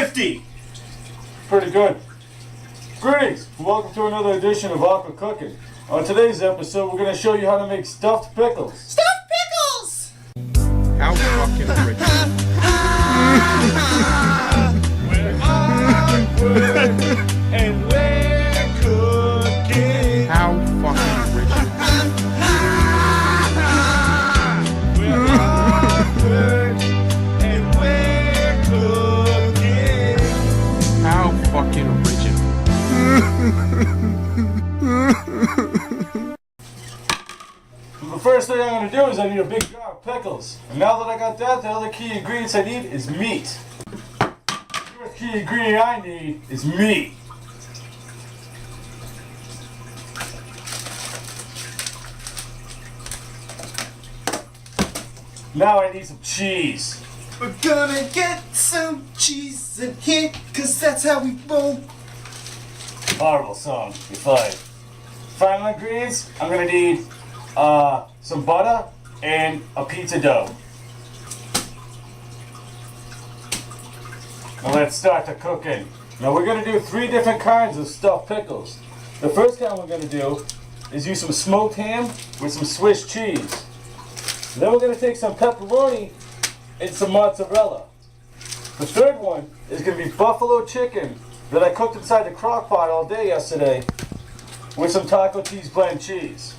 50. Pretty good. Greetings, and welcome to another edition of Aqua Cooking. On today's episode, we're going to show you how to make stuffed pickles. Stuffed pickles! How fucking original. We're awkward and we're cooking. How fucking original. We're awkward and we're cooking. How fucking original. The first thing I'm going to do is I need a big jar of pickles. And now that I got that, the other key ingredients I need is meat. The first key ingredient I need is meat. Now I need some cheese. We're gonna get some cheese in here, cause that's how we roll. Horrible song. You're fired. Final ingredients, I'm going to need some butter and a pizza dough. Now let's start the cooking. Now we're going to do 3 different kinds of stuffed pickles. The first kind we're going to do is use some smoked ham with some Swiss cheese. Then we're going to take some pepperoni and some mozzarella. The third one is going to be buffalo chicken that I cooked inside the crock pot all day yesterday with some taco cheese blend cheese.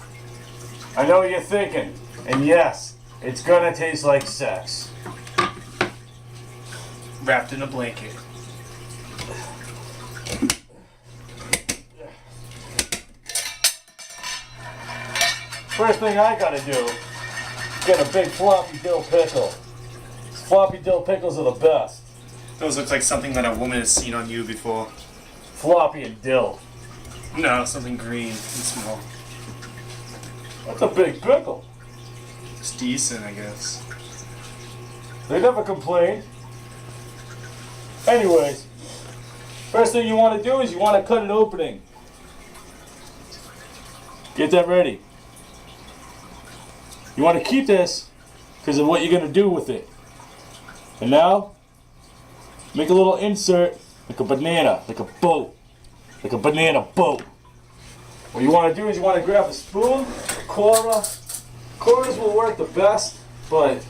I know what you're thinking, and yes, it's gonna taste like sex. Wrapped in a blanket. First thing I gotta do is get a big floppy dill pickle. Floppy dill pickles are the best. Those look like something that a woman has seen on you before. Floppy and dill. No, something green and small. That's a big pickle. It's decent, I guess. They never complain. Anyways, first thing you want to do is you want to cut an opening. Get that ready. You want to keep this because of what you're going to do with it. And now, make a little insert like a banana, like a boat. Like a banana boat. What you want to do is you want to grab a spoon, a quarter. Quarters will work the best, but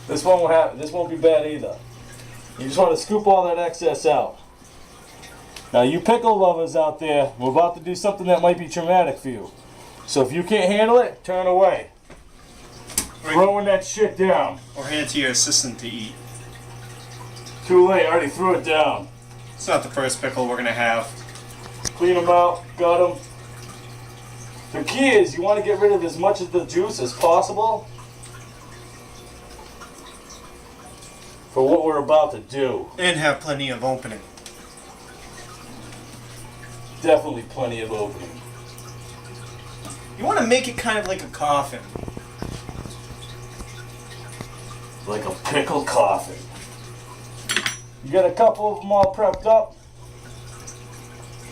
this won't be bad either. You just want to scoop all that excess out. Now you pickle lovers out there, we're about to do something that might be traumatic for you. So if you can't handle it, turn away. Throwing that shit down. Or hand it to your assistant to eat. Too late, I already threw it down. It's not the first pickle we're gonna have. Clean them out, got them. The key is you want to get rid of as much of the juice as possible for what we're about to do. And have plenty of opening. Definitely plenty of opening. You want to make it kind of like a coffin. Like a pickle coffin. You got a couple of them all prepped up.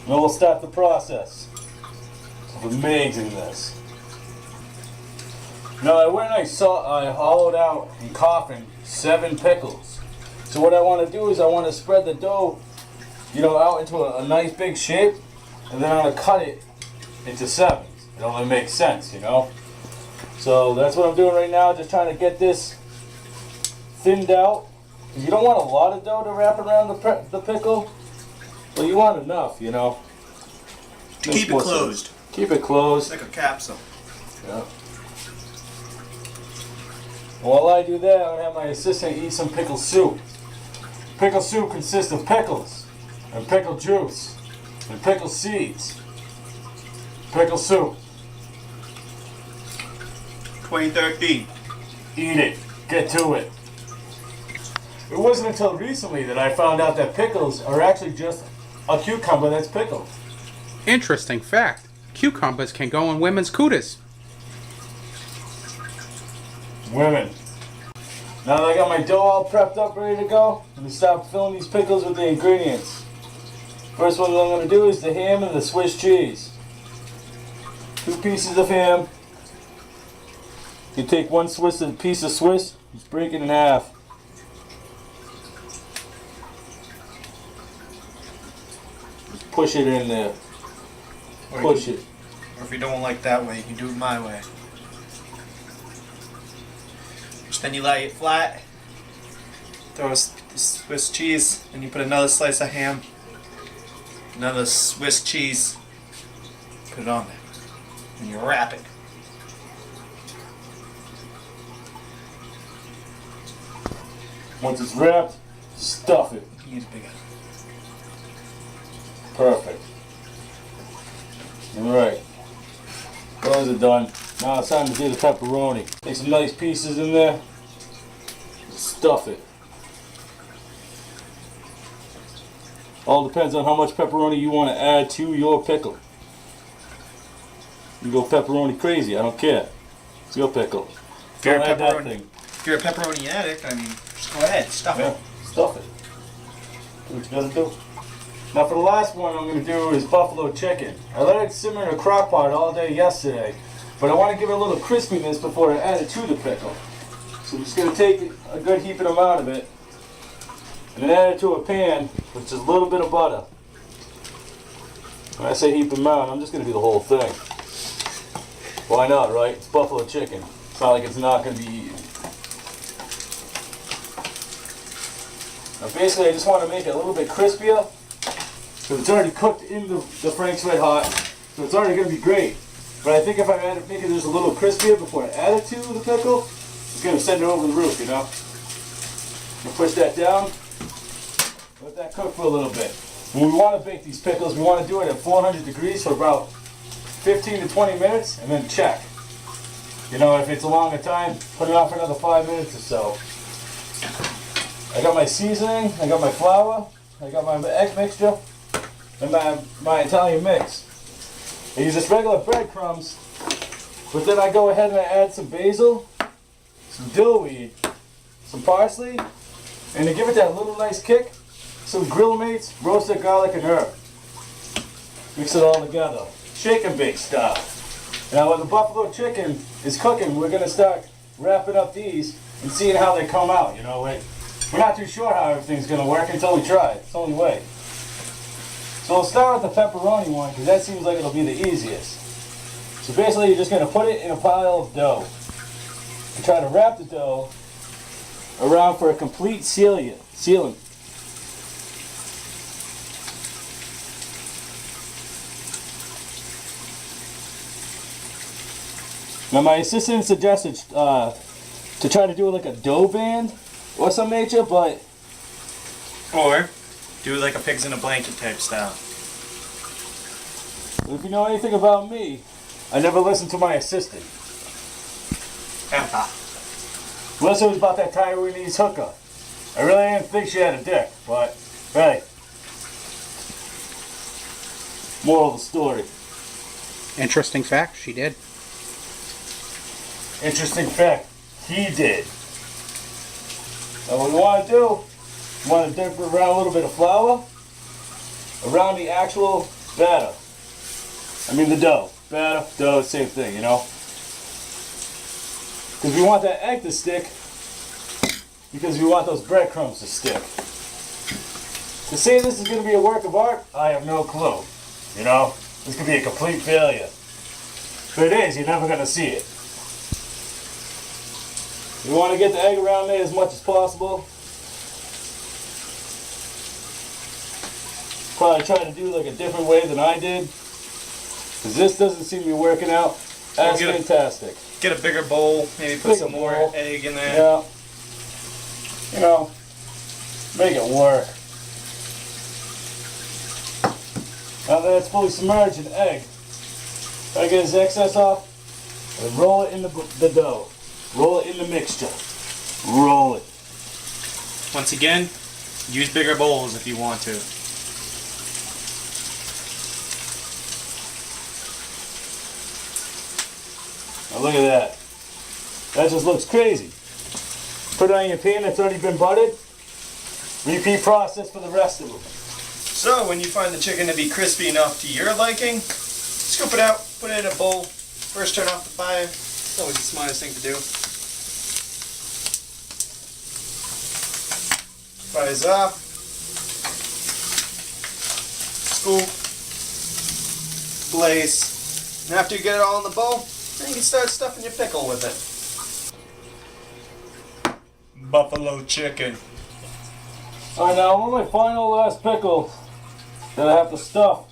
Then we'll start the process of amazing this. Now I went and I hollowed out and coffined 7 pickles. So what I want to do is I want to spread the dough, out into a nice big shape, and then I'm going to cut it into 7s. It only makes sense, So that's what I'm doing right now, just trying to get this thinned out. You don't want a lot of dough to wrap around the pickle, but you want enough, Keep it closed. Keep it closed. Like a capsule. Yeah. While I do that, I'm going to have my assistant eat some pickle soup. Pickle soup consists of pickles, and pickle juice, and pickle seeds. Pickle soup. 2013. Eat it. Get to it. It wasn't until recently that I found out that pickles are actually just a cucumber that's pickled. Interesting fact. Cucumbers can go in women's cooties. Women. Now that I got my dough all prepped up, ready to go, I'm going to start filling these pickles with the ingredients. First one I'm going to do is the ham and the Swiss cheese. 2 pieces of ham. You take one piece of Swiss, just break it in half. push it in there. Or Push it. Or if you don't like that way, you can do it my way. Just then you lay it flat. Throw a Swiss cheese, and you put another slice of ham. Another Swiss cheese. Put it on there. And you wrap it. Once it's wrapped, stuff it. Use bigger. Perfect. Alright. Those are done. Now it's time to do the pepperoni. Take some nice pieces in there. Stuff it. All depends on how much pepperoni you want to add to your pickle. You go pepperoni crazy, I don't care. It's your pickle. If you're, Don't a add that pepperoni, thing. if you're a pepperoni addict, I mean, just go ahead, stuff Yeah, it. stuff it. Do what you gotta do. Now for the last one I'm gonna do is buffalo chicken. I let it simmer in a crock pot all day yesterday, but I want to give it a little crispiness before I add it to the pickle. So I'm just gonna take a good heaping amount of it and then add it to a pan with just a little bit of butter. When I say heap amount, I'm just gonna do the whole thing. Why not, right? It's buffalo chicken. It's not like it's not gonna be eaten. Now basically I just want to make it a little bit crispier. So it's already cooked in the Frank's Red Hot. So it's already going to be great. But I think if I make it just a little crispier before I add it to the pickle, it's going to send it over the roof, you know? I'm going to push that down. Let that cook for a little bit. When we want to bake these pickles, we want to do it at 400 degrees for about 15 to 20 minutes and then check. You know, if it's a longer time, put it on for another 5 minutes or so. I got my seasoning, I got my flour, I got my egg mixture, and my Italian mix. I use just regular breadcrumbs, but then I go ahead and I add some basil, some dillweed, some parsley, and to give it that little nice kick, some grill mates, roasted garlic and herb. Mix it all together, shake and bake style. Now when the buffalo chicken is cooking, we're going to start wrapping up these and seeing how they come out, you know. We're not too sure how everything's going to work until we try it. It's the only way. So we'll start with the pepperoni one because that seems like it'll be the easiest. So basically you're just going to put it in a pile of dough. And try to wrap the dough around for a complete sealing. Now my assistant suggested to try to do like a dough band or some nature, but Or do like a pigs in a blanket type style. if you know anything about me, I never listened to my assistant. Unless it was about that Taiwanese hooker. I really didn't think she had a dick, but hey. Moral of the story. Interesting fact, she did. Interesting fact, he did. Now what we want to do, we want to dip around a little bit of flour around the actual batter. I mean the dough. Batter, dough, same thing, you know? Because we want that egg to stick, because we want those breadcrumbs to stick. To say this is going to be a work of art, I have no clue. You know? This could be a complete failure. If it is, you're never going to see it. You want to get the egg around there as much as possible. Probably try to do like a different way than I did. Because this doesn't seem to be working out as fantastic. Get a bigger bowl, maybe put some more egg in there. Yeah. You know, make it work. Now that it's fully submerged in egg, try to get his excess off and roll it in the dough. Roll it in the mixture. Roll it. Once again, use bigger bowls if you want to. Now look at that. That just looks crazy. Put it on your pan that's already been buttered. Repeat process for the rest of them. So when you find the chicken to be crispy enough to your liking, scoop it out, put it in a bowl. First turn off the fire. It's always the smartest thing to do. Fire's off. Scoop. blaze. And after you get it all in the bowl, then you can start stuffing your pickle with it. Buffalo chicken. Alright, now on my final last pickle that I have to stuff.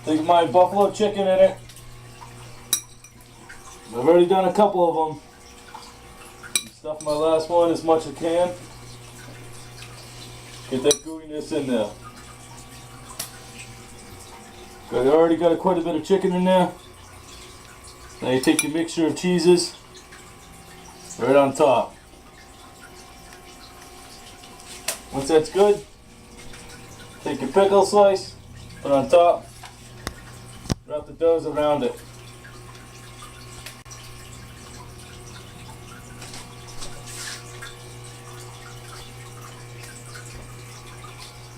Take my buffalo chicken in it. I've already done a couple of them. Stuff my last one as much as I can. Get that gooiness in there. I already got quite a bit of chicken in there. Now you take your mixture of cheeses right on top. Once that's good, take your pickle slice, put it on top, wrap the doughs around it.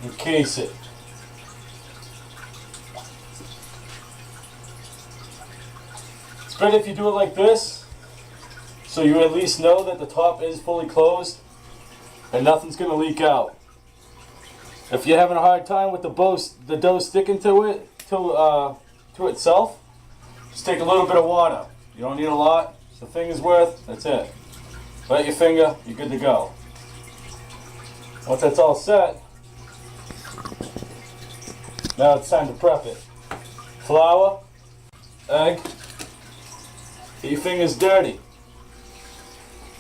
Encase it. It's better if you do it like this, so you at least know that the top is fully closed and nothing's going to leak out. If you're having a hard time with the dough sticking to it, to itself, just take a little bit of water. You don't need a lot. It's a finger's worth. That's it. Wet your finger. You're good to go. Once that's all set, now it's time to prep it. Flour, egg. Get your fingers dirty.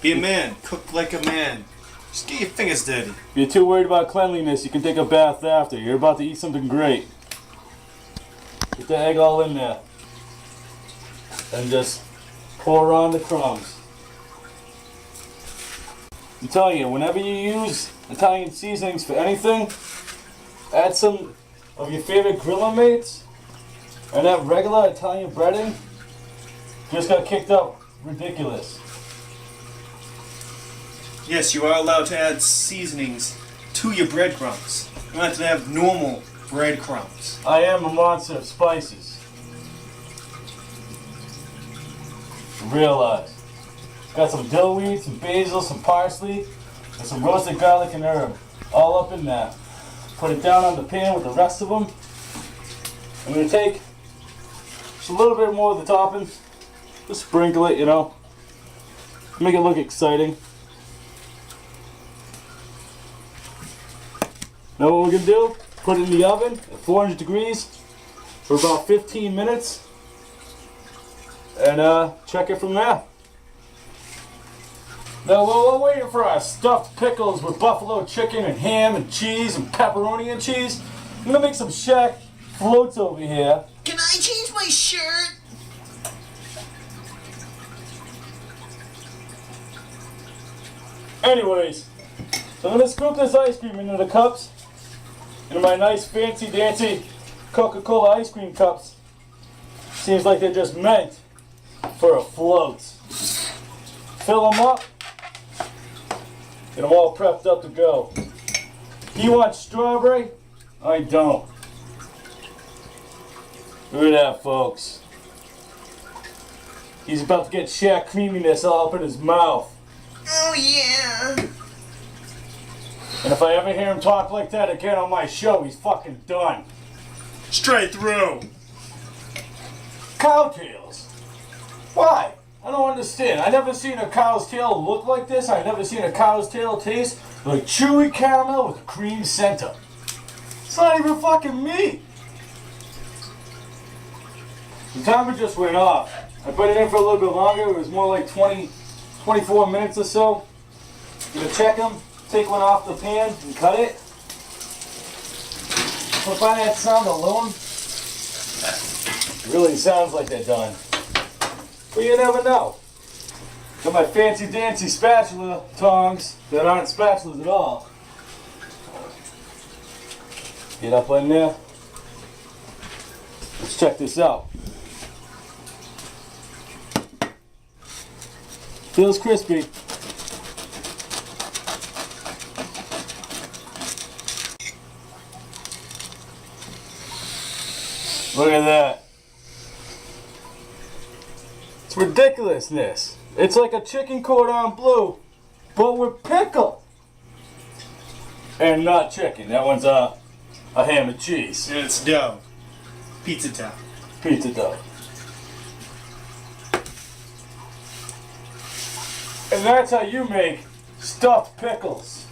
Be a man. Cook like a man. Just get your fingers dirty. If you're too worried about cleanliness, you can take a bath after. You're about to eat something great. Get the egg all in there. And just pour on the crumbs. I'm telling you, whenever you use Italian seasonings for anything, add some of your favorite griller mates, and that regular Italian breading just got kicked up ridiculous. Yes, you are allowed to add seasonings to your breadcrumbs. You don't have to have normal breadcrumbs. I am a monster of spices. Realize. Got some dill weed, some basil, some parsley, and some roasted garlic and herb. All up in that. Put it down on the pan with the rest of them. I'm going to take just a little bit more of the toppings. Just sprinkle it, you know. Make it look exciting. Now what we're going to do, put it in the oven at 400 degrees for about 15 minutes. And check it from there. Now while we're waiting for our stuffed pickles with buffalo chicken and ham and cheese and pepperoni and cheese, I'm going to make some shack floats over here. Can I change my shirt? Anyways, so I'm going to scoop this ice cream into the cups, into my nice fancy dancy Coca-Cola ice cream cups. Seems like they're just meant for a float. Fill them up, get them all prepped up to go. You want strawberry? I don't. Look at that, folks. He's about to get shack creaminess all up in his mouth. Oh yeah. And if I ever hear him talk like that again on my show, he's fucking done. Straight through. Cow tails? Why? I don't understand. I never seen a cow's tail look like this. I never seen a cow's tail taste like chewy caramel with a cream center. It's not even fucking meat. The timer just went off. I put it in for a little bit longer. It was more like 24 minutes or so. I'm gonna check them, take one off the pan and cut it. But by that sound alone, it really sounds like they're done. But you never know. Got my fancy dancy spatula tongs that aren't spatulas at all. Get up in there. Let's check this out. Feels crispy. Look at that. It's ridiculousness. It's like a chicken cordon bleu, but with pickle. And not chicken. That one's a ham and cheese. And it's dough. Pizza dough. pizza dough. And that's how you make stuffed pickles.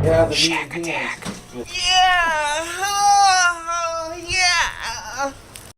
Yeah, the meat. Yeah.